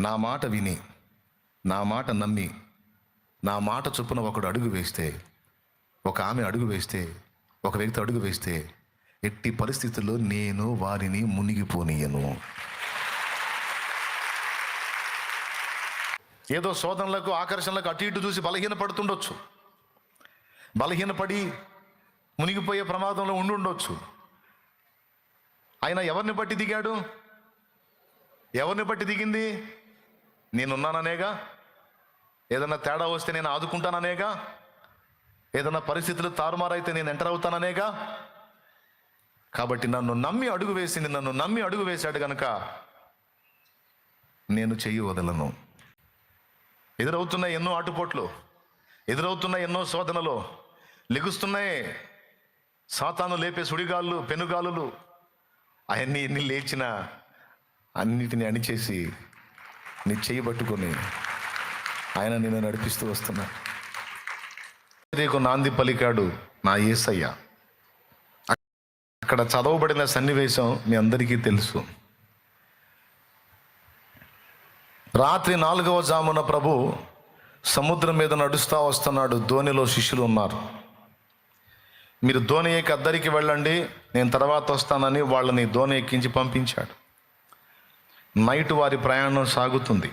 నా మాట విని, నా మాట నమ్మి, నా మాట చొప్పున ఒకడు అడుగు వేస్తే, ఒక ఆమె అడుగు వేస్తే, ఒక వ్యక్తి అడుగు వేస్తే, ఎట్టి పరిస్థితుల్లో నేను వారిని మునిగిపోనీయను. ఏదో శోధనలకు, ఆకర్షణలకు అటు ఇటు చూసి బలహీనపడుతుండొచ్చు, బలహీనపడి మునిగిపోయే ప్రమాదంలో ఉండుండొచ్చు. ఆయన ఎవరిని బట్టి దిగాడు? ఎవరిని బట్టి దిగింది? నేనున్నాననేగా. ఏదన్నా తేడా వస్తే నేను ఆదుకుంటాననేగా. ఏదన్నా పరిస్థితులు తారుమారైతే నేను ఎంటర్ అవుతాననేగా. కాబట్టి నన్ను నమ్మి అడుగు వేశాడు కనుక నేను చెయ్యి వదలను. ఎదురవుతున్నాయి ఎన్నో ఆటుపోట్లు, ఎదురవుతున్నాయి ఎన్నో శోధనలు, లెగుస్తున్నాయి సాతాను లేపే సుడిగాళ్ళు, పెనుగాలులు. అవన్నీ ఎన్ని లేచినా అన్నిటిని అణిచేసి నీ చెయ్యి పట్టుకొని ఆయన నిన్ను నడిపిస్తూ వస్తున్నా. నీకు నాంది పలికాడు నా యేసయ్య. అక్కడ చదవబడిన సన్నివేశం మీ అందరికీ తెలుసు. రాత్రి 4వ జామున ప్రభు సముద్రం మీద నడుస్తూ వస్తున్నాడు. దోణిలో శిష్యులు ఉన్నారు. మీరు దోణి ఎక్కి అద్దరికి వెళ్ళండి, నేను తర్వాత వస్తానని వాళ్ళని దోణి ఎక్కించి పంపించాడు. నైట్ వారి ప్రయాణం సాగుతుంది.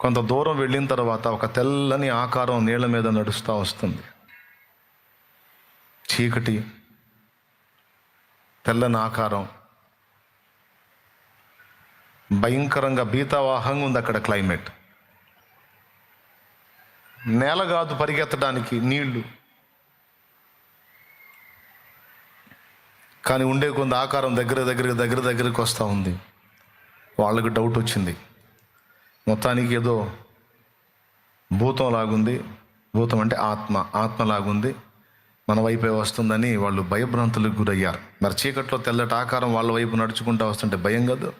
కొంత దూరం వెళ్ళిన తర్వాత ఒక తెల్లని ఆకారం నీళ్ల మీద నడుస్తూ వస్తుంది. చీకటి, తెల్లని ఆకారం, భయంకరంగా భీతావాహంగా ఉంది అక్కడ క్లైమేట్. నేల కాదు పరిగెత్తడానికి, నీళ్లు. కానీ ఉండే కొంత ఆకారం దగ్గరికి వస్తూ ఉంది. వాళ్ళకి డౌట్ వచ్చింది. మొత్తానికి ఏదో భూతం లాగుంది, భూతం అంటే ఆత్మలాగుంది, మన వైపే వస్తుందని వాళ్ళు భయభ్రాంతులకు గురయ్యారు. మరి చీకట్లో తెల్లటి ఆకారం వాళ్ళ వైపు నడుచుకుంటూ వస్తుంటే భయం కాదు?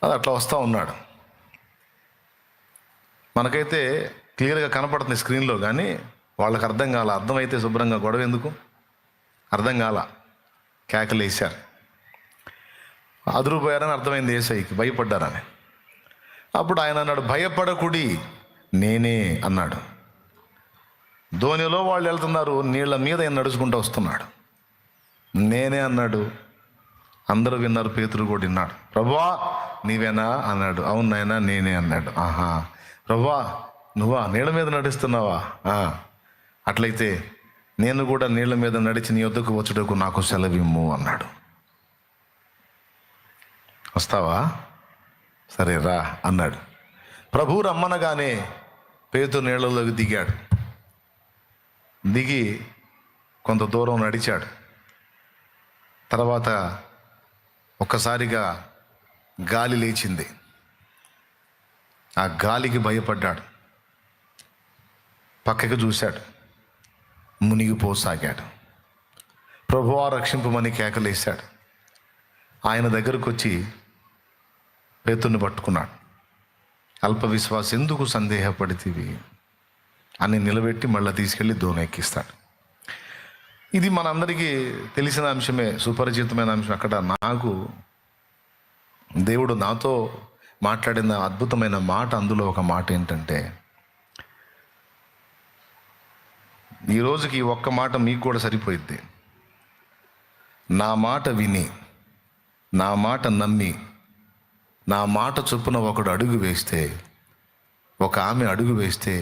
అది అట్లా వస్తూ ఉన్నాడు. మనకైతే క్లియర్గా కనపడుతుంది స్క్రీన్లో, కానీ వాళ్ళకి అర్థం కాల. అర్థమైతే శుభ్రంగా గొడవ ఎందుకు? అర్థం కాల. కేకలు వేశారు, అదురుపోయారని అర్థమైంది యేసయ్యకి, భయపడ్డారని. అప్పుడు ఆయన అన్నాడు, భయపడకుడి, నేనే అన్నాడు. ధోనిలో వాళ్ళు వెళ్తున్నారు, నీళ్ళ మీద ఆయన నడుచుకుంటూ వస్తున్నాడు. నేనే అన్నాడు. అందరూ విన్నారు, పేతురు కూడా విన్నాడు. ప్రభువా నీవేనా అన్నాడు. అవును నాయనా నేనే అన్నాడు. ఆహా, ప్రభువా నువ్వా నీళ్ళ మీద నడుస్తున్నావా? అట్లయితే నేను కూడా నీళ్ళ మీద నడిచి నీ వద్దకు వచ్చుటకు నాకు సెలవిమ్ము అన్నాడు. వస్తావా? సరే రా అన్నాడు. ప్రభు రమ్మనగానే పేతురు నీళ్ళలోకి దిగాడు. దిగి కొంత దూరం నడిచాడు. తర్వాత ఒక్కసారిగా గాలి లేచింది. ఆ గాలికి భయపడ్డాడు. పక్కకి చూశాడు, మునిగిపోసాగాడు. ప్రభువా రక్షింపమని కేకలేశాడు. ఆయన దగ్గరకు వచ్చి పేతుర్ని పట్టుకున్నాడు. అల్ప విశ్వాసం ఎందుకు సందేహపడితివి అని నిలబెట్టి మళ్ళీ తీసుకెళ్ళి దోణి ఎక్కిస్తాడు. ఇది మనందరికీ తెలిసిన అంశమే, సుపరిచితమైన అంశం. అక్కడ నాకు దేవుడు నాతో మాట్లాడిన అద్భుతమైన మాట, అందులో ఒక మాట ఏంటంటే, ఈ రోజుకి ఒక్క మాట మీకు కూడా సరిపోయిద్ది. నా మాట విని, నా మాట నమ్మి, నా మాట చొప్పున ఒకడు అడుగు వేస్తే, ఒక ఆమె అడుగు వేస్తే,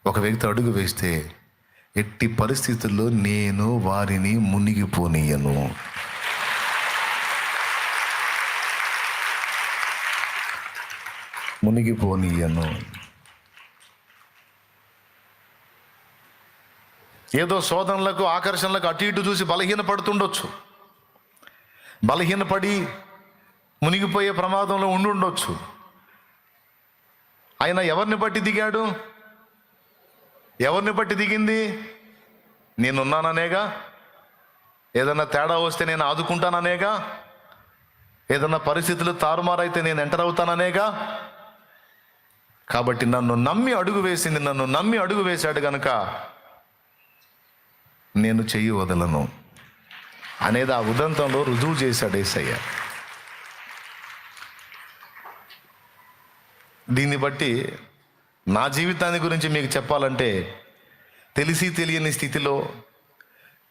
ఒక వ్యక్తి అడుగు వేస్తే, ఎట్టి పరిస్థితుల్లో నేను వారిని మునిగిపోనీయను. మునిగిపోనీయను. ఏదో శోధనలకు, ఆకర్షణలకు అటు ఇటు చూసి బలహీనపడుతుండొచ్చు, బలహీనపడి మునిగిపోయే ప్రమాదంలో ఉండుండొచ్చు. ఆయన ఎవరిని బట్టి దిగాడు? ఎవరిని బట్టి దిగింది? నేనున్నాననేగా. ఏదన్నా తేడా వస్తే నేను ఆదుకుంటాననేగా. ఏదన్నా పరిస్థితులు తారుమారైతే నేను ఎంటర్ అవుతాననేగా. కాబట్టి నన్ను నమ్మి అడుగు వేశాడు కనుక నేను చెయ్యి వదలను అనేది ఆ ఉదంతంలో రుజువు చేశాడు యేసయ్య. దీన్ని బట్టి నా జీవితాన్ని గురించి మీకు చెప్పాలంటే, తెలిసి తెలియని స్థితిలో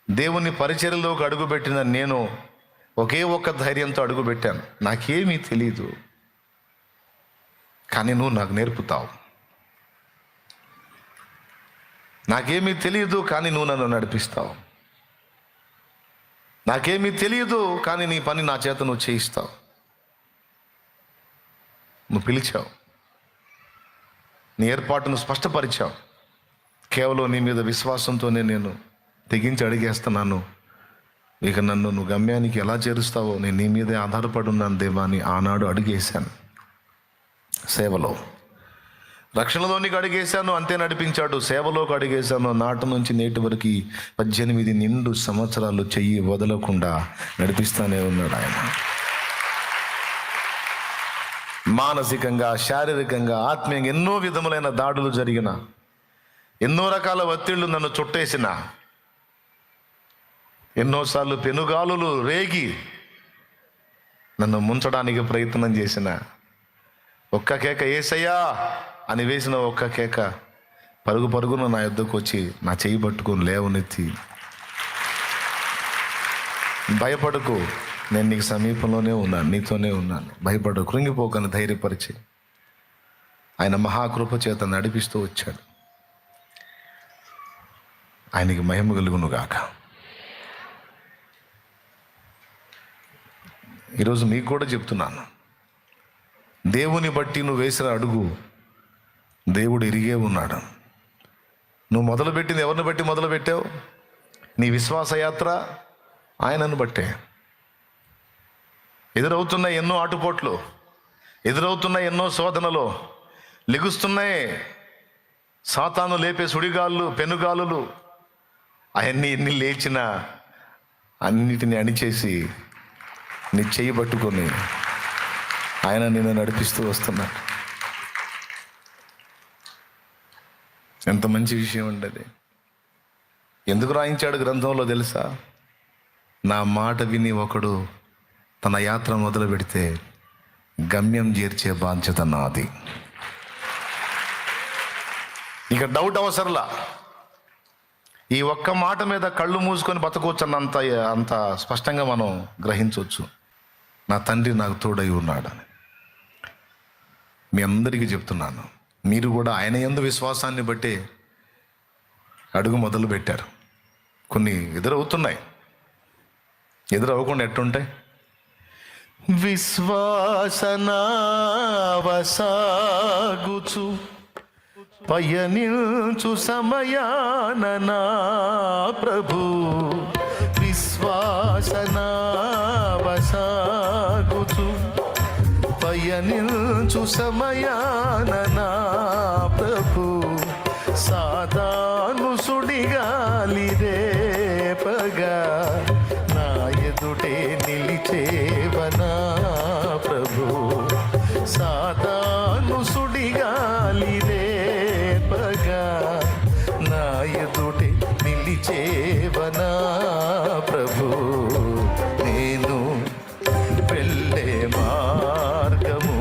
దేవుని పరిచర్యలోకి అడుగుపెట్టిన నేను ఒకే ఒక్క ధైర్యంతో అడుగుపెట్టాను. నాకేమీ తెలియదు, కానీ నువ్వు నాకు నేర్పుతావు. నాకేమీ తెలియదు, కానీ నువ్వు నన్ను నడిపిస్తావు. నాకేమీ తెలియదు, కానీ నీ పని నా చేత నువ్వు చేయిస్తావు. నువ్వు పిలిచావు, నీ ఏర్పాటును స్పష్టపరిచావు. కేవలం నీ మీద విశ్వాసంతోనే నేను తెగించి అడిగేస్తున్నాను. ఇక నన్ను నువ్వు గమ్యానికి ఎలా చేరుస్తావో నేను నీ మీదే ఆధారపడి ఉన్నాను దేవా అని ఆనాడు అడిగేశాను. సేవలో రక్షణలోనికి అడిగేశాను, అంతే నడిపించాడు. సేవలోకి అడిగేశాను, నాటి నుంచి నేటి వరకు 18 నిండు సంవత్సరాలు చెయ్యి వదలకుండా నడిపిస్తానే ఉన్నాడు ఆయన. మానసికంగా, శారీరకంగా, ఆత్మీయంగా ఎన్నో విధములైన దాడులు జరిగిన, ఎన్నో రకాల ఒత్తిళ్లు నన్ను చుట్టేసిన, ఎన్నోసార్లు పెనుగాలులు రేగి నన్ను ముంచడానికి ప్రయత్నం చేసిన, ఒక్క కేక యేసయ్యా అని వేసిన ఒక్క కేక పరుగు పరుగున నా యొద్దకు వచ్చి నా చెయ్యి పట్టుకొని లేవనెత్తి, భయపడకు, నేను నీకు సమీపంలోనే ఉన్నాను, నీతోనే ఉన్నాను, భయపడకు, కృంగిపోకని ధైర్యపరిచి ఆయన మహాకృప చేత నడిపిస్తూ వచ్చాడు. ఆయనకి మహిమ కలుగును గాక. ఈరోజు మీకు కూడా చెప్తున్నాను, దేవుని బట్టి నువ్వు వేసిన అడుగు దేవుడు ఎరిగే ఉన్నాడు. నువ్వు మొదలుపెట్టింది ఎవరిని బట్టి మొదలుపెట్టావు? నీ విశ్వాసయాత్ర ఆయనను బట్టే. ఎదురవుతున్న ఎన్నో ఆటుపోట్లు, ఎదురవుతున్న ఎన్నో శోధనలు, లెగుస్తున్నాయి సాతాను లేపే సుడిగాళ్ళు, పెనుగాలులు, అవన్నీ ఎన్ని లేచినా అన్నిటిని అణిచేసి నీ చెయ్యి పట్టుకొని ఆయన నిన్ను నడిపిస్తూ వస్తున్నాడు. ఎంత మంచి విషయం ఉండదు. ఎందుకు రాయించాడు గ్రంథంలో తెలుసా? నా మాట విని ఒకడు తన యాత్ర మొదలు పెడితే గమ్యం చేర్చే బాధ్యత నాది. ఇక డౌట్ అవసరంలా. ఈ ఒక్క మాట మీద కళ్ళు మూసుకొని బతకొచ్చన్నంత అంత స్పష్టంగా మనం గ్రహించవచ్చు. నా తండ్రి నాకు తోడై ఉన్నాడని. మీ అందరికీ చెప్తున్నాను, మీరు కూడా ఆయన యందు విశ్వాసాన్ని బట్టి అడుగు మొదలు పెట్టారు. కొన్ని ఎదురవుతున్నాయి, ఎదురవ్వకుండా ఎట్టుంటాయి? విశ్వాసనావసాగుచు పయనించు సమయాన నా ప్రభు, విశ్వాసనావసాగుచు పయనించు సమయాన నా ప్రభు, సాతాను సుడిగాలి రేపగా నా ఎదుటే నిలిచేవనా ప్రభు, సాతాను సుడిగాలి రేపగా నా ఎదుటే నిలిచేవనా ప్రభు, నేను వెళ్ళే మార్గము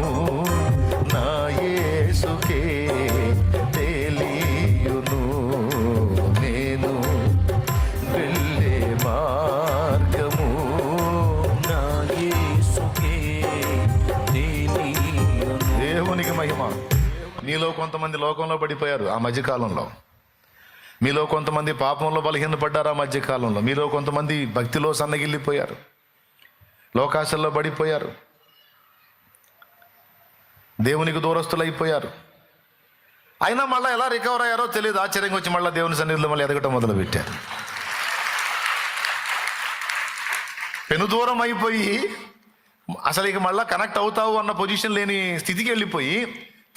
నా యేసుకే తెలియును, నేను వెళ్ళే మార్గము నా యేసుకే తెలియును. దేవునికి మహిమ. మీలో కొంతమంది లోకంలో పడిపోయారు ఆ మధ్యకాలంలో, మీలో కొంతమంది పాపంలో బలహీనపడ్డారు ఆ మధ్యకాలంలో, మీలో కొంతమంది భక్తిలో సన్నగిల్లిపోయారు, లోకాశల్లో పడిపోయారు, దేవునికి దూరస్తులు అయిపోయారు. అయినా మళ్ళీ ఎలా రికవర్ అయ్యారో తెలియదు. ఆశ్చర్యంగా వచ్చి మళ్ళీ దేవుని సన్నిధిలో మళ్ళీ ఎదగటం మొదలుపెట్టారు. పెను దూరం అయిపోయి అసలు ఇక మళ్ళీ కనెక్ట్ అవుతావు అన్న పొజిషన్ లేని స్థితికి వెళ్ళిపోయి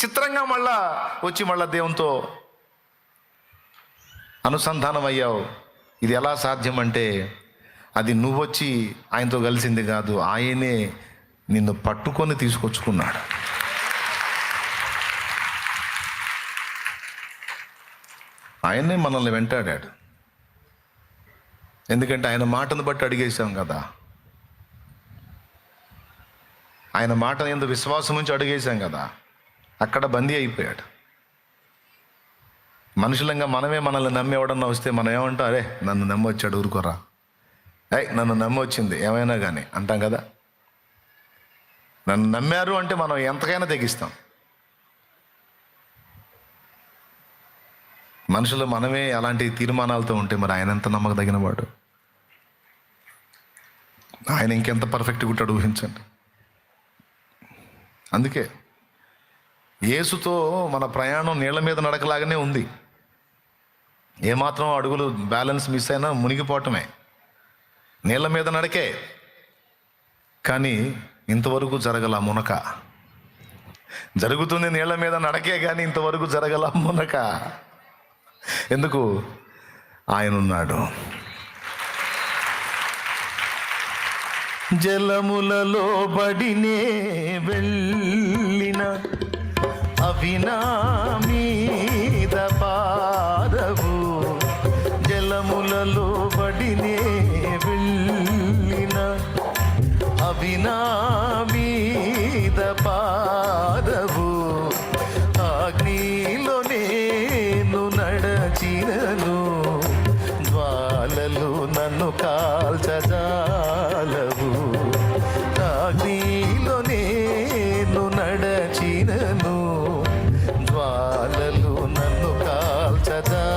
చిత్రంగా మళ్ళా వచ్చి మళ్ళీ దేవునితో అనుసంధానం అయ్యావు. ఇది ఎలా సాధ్యం అంటే, అది నువ్వు వచ్చి ఆయనతో కలిసింది కాదు, ఆయనే నిన్ను పట్టుకొని తీసుకొచ్చుకున్నాడు. ఆయనే మనల్ని వెంటాడాడు. ఎందుకంటే ఆయన మాటను బట్టి అడిగేశాం కదా, ఆయన మాట యందు విశ్వాసం నుంచి అడిగేశాం కదా. అక్కడ బందీ అయిపోయాడు. మనుషులంగా మనమే మనల్ని నమ్మి ఎవడన్నా వస్తే మనం ఏమంటాం, అరే నన్ను నమ్మి వచ్చాడు ఊరుకోరా, నన్ను నమ్మి వచ్చింది ఏమైనా కానీ అంటాం కదా. నన్ను నమ్మారు అంటే మనం ఎంతకైనా తెగిస్తాం. మనుషులు మనమే అలాంటి తీర్మానాలతో ఉంటే మరి ఆయన ఎంత నమ్మకదగిన వాడు, ఆయన ఇంకెంత పర్ఫెక్ట్గా ఉంటాడు ఊహించండి. అందుకే యేసుతో మన ప్రయాణం నీళ్ళ మీద నడకలాగానే ఉంది. ఏమాత్రం అడుగులు బ్యాలెన్స్ మిస్ అయినా మునిగిపోవటమే, నీళ్ళ మీద నడకే. కానీ ఇంతవరకు జరగల మునక, జరుగుతుంది నీళ్ళ మీద నడకే కానీ ఇంతవరకు జరగల మునక. ఎందుకు? ఆయన ఉన్నాడు. జలములలో బడినే వెళ్ళిన అవి నా మీద పారవు, జలములలో బడినే వెళ్ళిన అవి నా మీద పారవు, అగ్నిలో నేను నడచినను జ్వాలలు నన్ను కాల్చజాలవు, అగ్నిలో నేను నడచినను జ్వాలలు నన్ను కాల్చజాలవు,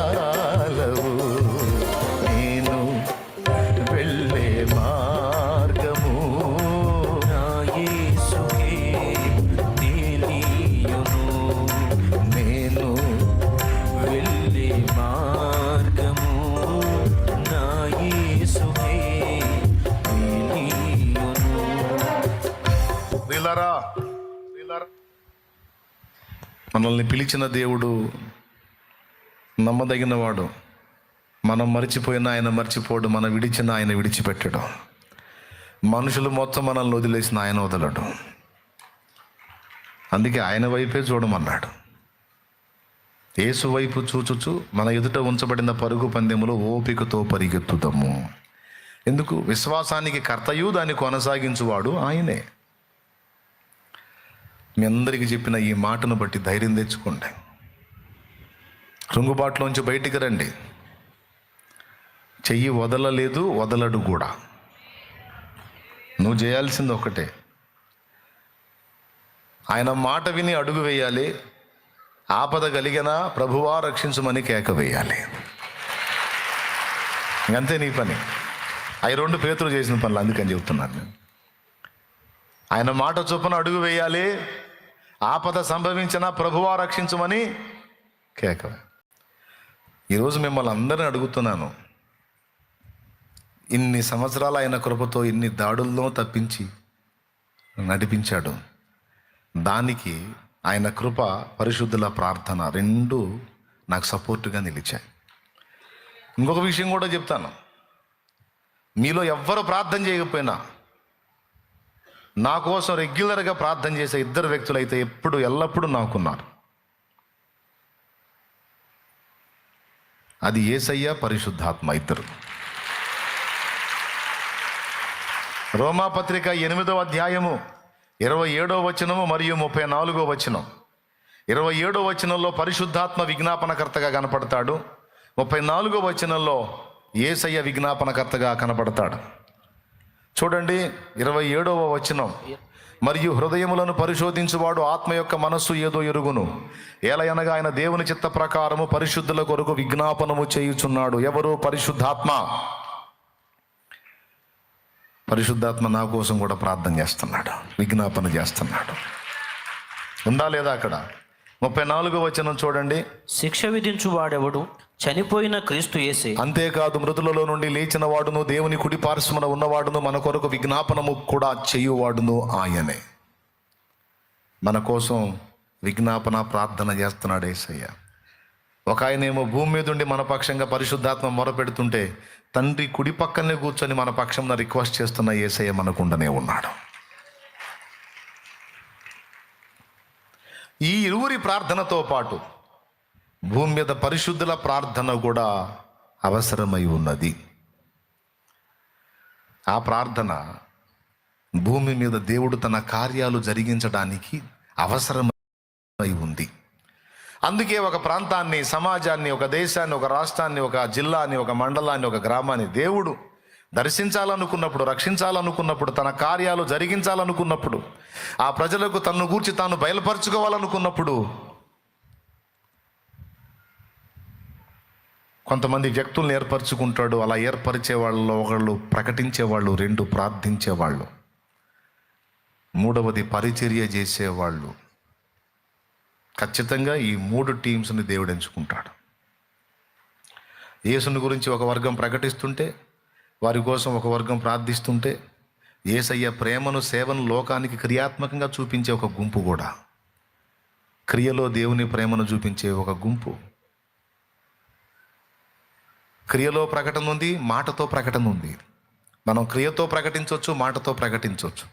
నేను వెళ్ళే మార్గము నా యేసుకే తెలియును, నేను వెళ్ళే మార్గము నా యేసుకే తెలియును. మనల్ని పిలిచిన దేవుడు నమ్మదగినవాడు. మనం మర్చిపోయిన ఆయన మర్చిపోడు, మనం విడిచిన ఆయన విడిచిపెట్టడు. మనుషులు మొత్తం మనల్ని వదిలేసిన ఆయన వదలడు. అందుకే ఆయన వైపే చూడమన్నాడు. యేసు వైపు చూచుచు మన ఎదుట ఉంచబడిన పరుగు పందెములో ఓపికతో పరిగెత్తుదాము. ఎందుకు? విశ్వాసానికి కర్తయు దాన్ని కొనసాగించువాడు ఆయనే. మీ అందరికీ చెప్పిన ఈ మాటను బట్టి ధైర్యం తెచ్చుకోండి. కృంగుబాటులోంచి బయటికి రండి. చెయ్యి వదలలేదు, వదలడు కూడా. నువ్వు చేయాల్సింది ఒకటే, ఆయన మాట విని అడుగు వేయాలి. ఆపద కలిగినా ప్రభువా రక్షించమని కేక వేయాలి. ఇంకంతే నీ పని. అవి 2 పేతురు చేసిన పనులు, అందుకని చెప్తున్నాను నేను. ఆయన మాట చొప్పున అడుగు వేయాలి. ఆపద సంభవించినా ప్రభువా రక్షించమని కేక. ఈరోజు మిమ్మల్ని అందరిని అడుగుతున్నాను, ఇన్ని సంవత్సరాలు ఆయన కృపతో ఇన్ని దాడుల్లో తప్పించి నడిపించాడు. దానికి ఆయన కృప, పరిశుద్ధుల ప్రార్థన 2 నాకు సపోర్టుగా నిలిచాయి. ఇంకొక విషయం కూడా చెప్తాను. మీలో ఎవ్వరు ప్రార్థన చేయకపోయినా నా కోసం రెగ్యులర్గా ప్రార్థన చేసే 2 వ్యక్తులు అయితే ఎల్లప్పుడూ నాకున్నారు. అది యేసయ్య, పరిశుద్ధాత్మ, 2. రోమాపత్రిక 8వ అధ్యాయము 27వ వచనము మరియు 34వ వచనం. 27వ వచనంలో పరిశుద్ధాత్మ విజ్ఞాపనకర్తగా కనపడతాడు. 34వ వచనంలో యేసయ్య విజ్ఞాపనకర్తగా కనపడతాడు. చూడండి 27వ వచనం. మరియు హృదయములను పరిశోధించువాడు ఆత్మ యొక్క మనస్సు ఏదో ఎరుగును, ఏలయనగా ఆయన దేవుని చిత్త ప్రకారము పరిశుద్ధుల కొరకు విజ్ఞాపనము చేయుచున్నాడు. ఎవరు? పరిశుద్ధాత్మ. పరిశుద్ధాత్మ నా కోసం కూడా ప్రార్థన చేస్తున్నాడు, విజ్ఞాపన చేస్తున్నాడు. ఉందా లేదా అక్కడ? 34వ వచనం చూడండి. శిక్ష విధించు వాడెవడు? చనిపోయిన క్రీస్తు యేసే. అంతేకాదు మృతులలో నుండి లేచిన వాడును, దేవుని కుడి పార్శ్వమున ఉన్నవాడును, మన కొరకు విజ్ఞాపనము కూడా చేయువాడును ఆయనే. మన కోసం విజ్ఞాపన ప్రార్థన చేస్తున్నాడు యేసయ్య. ఒక ఆయనేమో భూమి మీద ఉండి మన పక్షంగా పరిశుద్ధాత్మ మొరపెడుతుంటే, తండ్రి కుడి పక్కనే కూర్చొని మన పక్షంలో రిక్వెస్ట్ చేస్తున్న యేసయ్య మనకుండనే ఉన్నాడు. ఈ ఇరువురి ప్రార్థనతో పాటు భూమి మీద పరిశుద్ధుల ప్రార్థన కూడా అవసరమై ఉన్నది. ఆ ప్రార్థన భూమి మీద దేవుడు తన కార్యాలు జరిగించడానికి అవసరం. అయి ఉంది. అందుకే ఒక ప్రాంతాన్ని, సమాజాన్ని, ఒక దేశాన్ని, ఒక రాష్ట్రాన్ని, ఒక జిల్లాని, ఒక మండలాన్ని, ఒక గ్రామాన్ని దేవుడు దర్శించాలనుకున్నప్పుడు, రక్షించాలనుకున్నప్పుడు, తన కార్యాలు జరిగించాలనుకున్నప్పుడు, ఆ ప్రజలకు తన్ను గూర్చి తాను బయలుపరుచుకోవాలనుకున్నప్పుడు కొంతమంది వ్యక్తులను ఏర్పరచుకుంటాడు. అలా ఏర్పరిచే వాళ్ళలో ఒకళ్ళు ప్రకటించేవాళ్ళు, రెండు ప్రార్థించేవాళ్ళు, మూడవది పరిచర్య చేసేవాళ్ళు. ఖచ్చితంగా ఈ 3 టీమ్స్ని దేవుడు ఎంచుకుంటాడు. యేసుని గురించి ఒక వర్గం ప్రకటిస్తుంటే, వారి కోసం ఒక వర్గం ప్రార్థిస్తుంటే, యేసయ్య ప్రేమను, సేవను లోకానికి క్రియాత్మకంగా చూపించే ఒక గుంపు కూడా, క్రియలో దేవుని ప్రేమను చూపించే ఒక గుంపు. క్రియలో ప్రకటన ఉంది, మాటతో ప్రకటన ఉంది. మనం క్రియతో ప్రకటించవచ్చు, మాటతో ప్రకటించవచ్చు.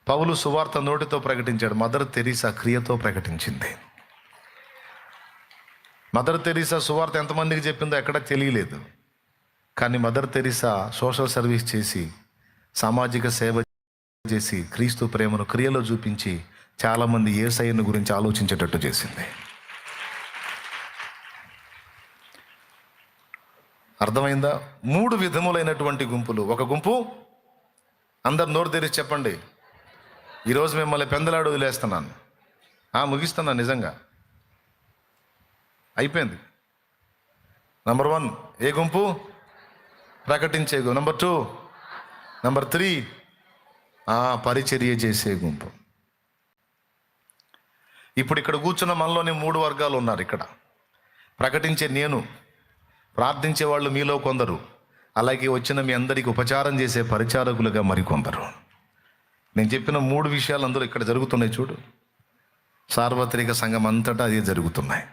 పౌలు సువార్త నోటితో ప్రకటించాడు. మదర్ తెరీసా క్రియతో ప్రకటించింది. మదర్ తెరీసా సువార్త ఎంతమందికి చెప్పిందో ఎక్కడ తెలియలేదు. కానీ మదర్ తెరీసా సోషల్ సర్వీస్ చేసి, సామాజిక సేవ చేసి, క్రీస్తు ప్రేమను క్రియలో చూపించి చాలామంది యేసయ్యను గురించి ఆలోచించేటట్టు చేసింది. అర్థమైందా? 3 విధములైనటువంటి గుంపులు. ఒక గుంపు, అందరు నోరు తెరిచి చెప్పండి, ఈరోజు మిమ్మల్ని పెందలాడు వదిలేస్తున్నాను. ముగిస్తున్నాను, నిజంగా అయిపోయింది. నంబర్ 1 ఏ గుంపు? ప్రకటించే గుంపు. నంబర్ 2, నంబర్ 3 పరిచర్య చేసే గుంపు. ఇప్పుడు ఇక్కడ కూర్చున్న మనలోనే 3 వర్గాలు ఉన్నారు. ఇక్కడ ప్రకటించే నేను, ప్రార్థించే వాళ్ళు మీలో కొందరు, అలాగే వచ్చిన మీ అందరికీ ఉపచారం చేసే పరిచారకులుగా మరికొందరు. నేను చెప్పిన 3 విషయాలు అందరూ ఇక్కడ జరుగుతున్నాయి. చూడు, సార్వత్రిక సంఘం అంతటా అదే జరుగుతున్నాయి.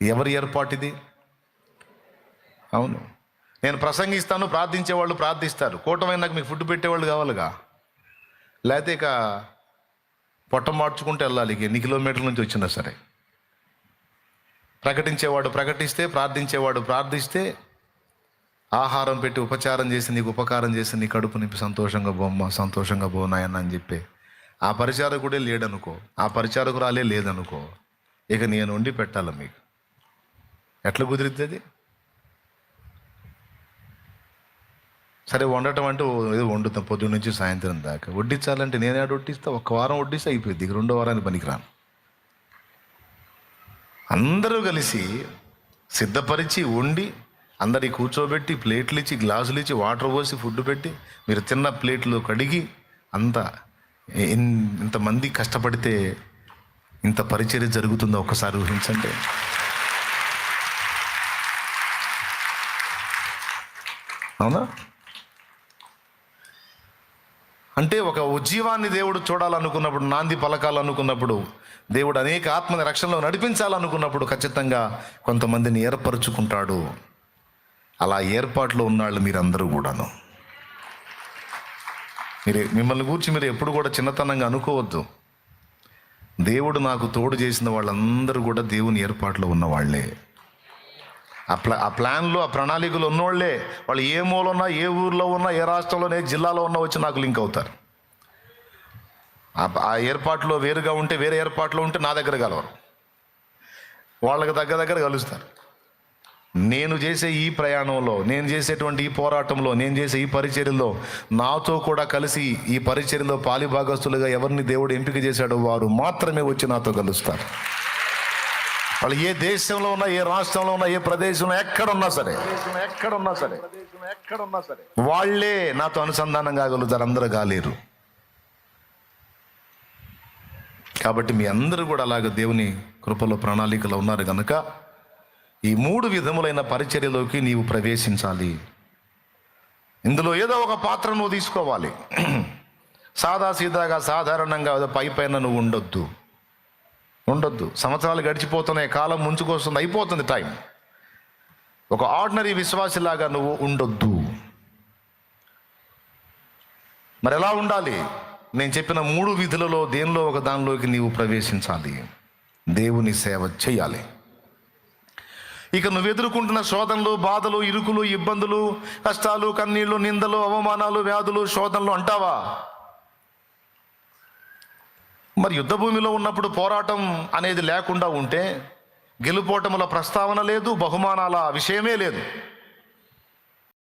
ఎవరి ఏర్పాటు ఇది? అవును, నేను ప్రసంగిస్తాను, ప్రార్థించే వాళ్ళు ప్రార్థిస్తారు. కూటమైన నాకు మీకు ఫుడ్ పెట్టేవాళ్ళు కావాలిగా, లేకపోతే ఇక పొట్ట మార్చుకుంటూ వెళ్ళాలి. ఎన్ని కిలోమీటర్ల నుంచి వచ్చినా సరే. ప్రకటించేవాడు ప్రకటిస్తే, ప్రార్థించేవాడు ప్రార్థిస్తే, ఆహారం పెట్టి ఉపచారం చేసి, నీకు ఉపకారం చేసి, నీ కడుపు నింపి సంతోషంగా బొమ్మ, సంతోషంగా బోనాయన్న అని చెప్పి ఆ పరిచారకుడే లేడనుకో, ఆ పరిచారకురాలే లేదనుకో, ఇక నేను వండి పెట్టాలి మీకు. ఎట్లా కుదిరిద్ది అది? సరే, వండటం అంటే ఏదో వండుతాం పొద్దున్న నుంచి సాయంత్రం దాకా. వడ్డించాలంటే నేనే వడ్డిస్తా. 1 వారం వడ్డిస్తే అయిపోయింది. ఇక 2వ వారానికి పనికిరాను. అందరూ కలిసి సిద్ధపరిచి వండి, అందరికి కూర్చోబెట్టి, ప్లేట్లు ఇచ్చి, గ్లాసులు ఇచ్చి, వాటర్ పోసి, ఫుడ్ పెట్టి, మీరు తిన్న ప్లేట్లు కడిగి, ఇంతమంది కష్టపడితే ఇంత పరిచర్య జరుగుతుందో ఒక్కసారి ఊహించండి. అవునా? అంటే ఒక ఉజ్జీవాన్ని దేవుడు చూడాలనుకున్నప్పుడు, నాంది పలకాలనుకున్నప్పుడు, దేవుడు అనేక ఆత్మని రక్షణలో నడిపించాలనుకున్నప్పుడు ఖచ్చితంగా కొంతమందిని ఏర్పరచుకుంటాడు. అలా ఏర్పాట్లో ఉన్నాళ్ళు మీరందరూ కూడాను. మిమ్మల్ని గురించి మీరు ఎప్పుడు కూడా చిన్నతనంగా అనుకోవద్దు. దేవుడు నాకు తోడు చేసిన వాళ్ళందరూ కూడా దేవుని ఏర్పాట్లో ఉన్నవాళ్లే. ఆ ప్లాన్లో, ఆ ప్రణాళికలు ఉన్నోళ్లే. వాళ్ళు ఏ మూల ఉన్నా, ఏ ఊర్లో ఉన్నా, ఏ రాష్ట్రంలోనే, జిల్లాలో ఉన్నా వచ్చి నాకు లింక్ అవుతారు. ఆ ఏర్పాట్లో వేరుగా ఉంటే, వేరే ఏర్పాట్లో ఉంటే నా దగ్గర కలవరు. వాళ్ళకి దగ్గర కలుస్తారు. నేను చేసే ఈ ప్రయాణంలో, నేను చేసేటువంటి ఈ పోరాటంలో, నేను చేసే ఈ పరిచర్యలో నాతో కూడా కలిసి ఈ పరిచర్యలో పాలిభాగస్తులుగా ఎవరిని దేవుడు ఎంపిక చేశాడో వారు మాత్రమే వచ్చి నాతో కలుస్తారు. వాళ్ళు ఏ దేశంలో ఉన్నా, ఏ రాష్ట్రంలో ఉన్నా, ఏ ప్రదేశంలో ఎక్కడున్నా సరే వాళ్ళే నాతో అనుసంధానం కాగలుగుతారు. అందరూ కాలేరు. కాబట్టి మీ అందరూ కూడా అలాగే దేవుని కృపలో, ప్రణాళికలో ఉన్నారు కనుక ఈ 3 విధములైన పరిచర్యలోకి నీవు ప్రవేశించాలి. ఇందులో ఏదో ఒక పాత్ర నువ్వు తీసుకోవాలి. సాదాసీదాగా, సాధారణంగా పైన నువ్వు ఉండొద్దు. సంవత్సరాలు గడిచిపోతున్నాయి, కాలం ముంచుకొస్తుంది, అయిపోతుంది టైం. ఒక ఆర్డినరీ విశ్వాసిలాగా నువ్వు ఉండొద్దు. మరి ఎలా ఉండాలి? నేను చెప్పిన 3 విధులలో దేనిలో ఒక దానిలోకి నీవు ప్రవేశించాలి. దేవుని సేవ చేయాలి. ఇక నువ్వు ఎదుర్కొంటున్న శోధనలు, బాధలు, ఇరుకులు, ఇబ్బందులు, కష్టాలు, కన్నీళ్లు, నిందలు, అవమానాలు, వ్యాధులు, శోధనలు అంటావా? మరి యుద్ధ భూమిలో ఉన్నప్పుడు పోరాటం అనేది లేకుండా ఉంటే గెలుపోటముల ప్రస్తావన లేదు, బహుమానాల విషయమే లేదు.